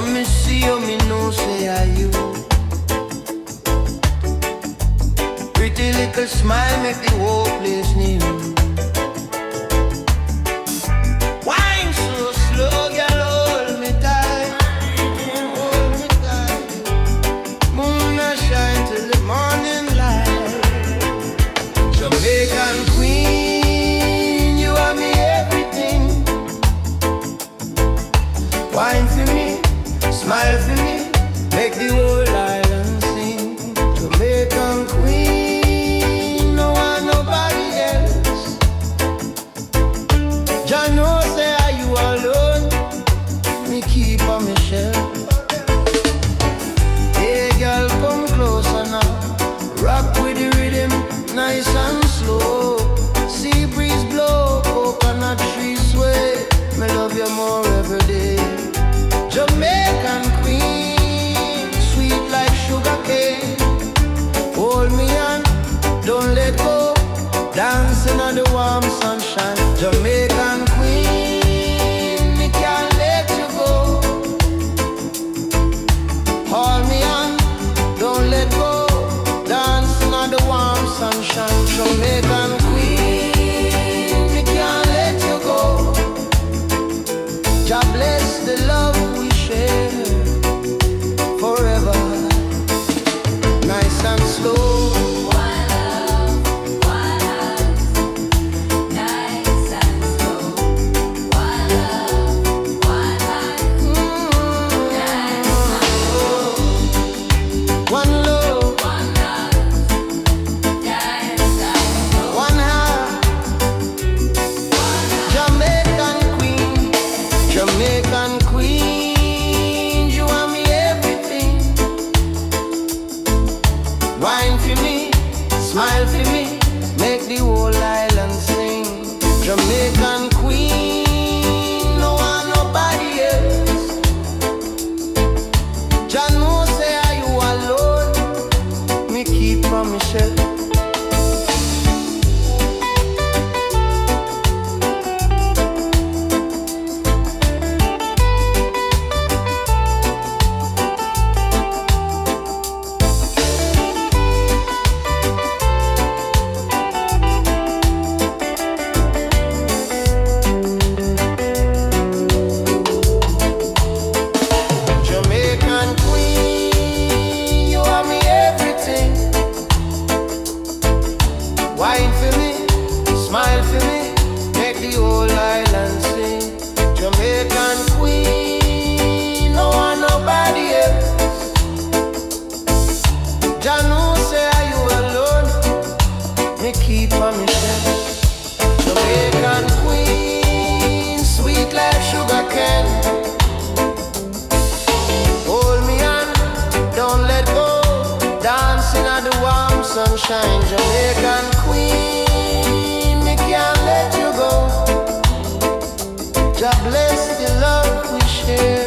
From me see you, me know say are you. Pretty little smile make the whole place new. Wine so slow, girl, hold me tight. Hold me tight. Moon a shine till the morning light. Jamaican queen, you are me everything. Wine for me, smile for me, make the whole island sing. Jamaican queen, no one nobody else. Jah know say are you alone, me keep on me shelf. Hey girl, come closer now, rock with the rhythm, nice and slow. Sea breeze blow, coconut tree sway, me love you more every day. Jamaican queen, sweet like sugar cane. Hold me on, don't let go, dancing on the warm sunshine. Jamaican queen, me can't let you go. Hold me on, don't let go, dancing on the warm sunshine. Jamaican queen, me can't let you go. Jah bless the love we share forever, nice and slow. Jamaican queen, you are me everything. Wine for me, smile for me, make the whole island sing. Jamaican queen, no one nobody else. Jah know say are you alone, me keep on me shelf. Wine for me, smile for me, make the whole island sing. Jamaican queen, no one nobody else. Jah know say are you alone, me keep on me shelf. Jamaican queen, sweet like sugar cane. Hold me on, don't let go, dancing on the warm sunshine. Jamaican queen, me can't let you go. Jah bless the love we share.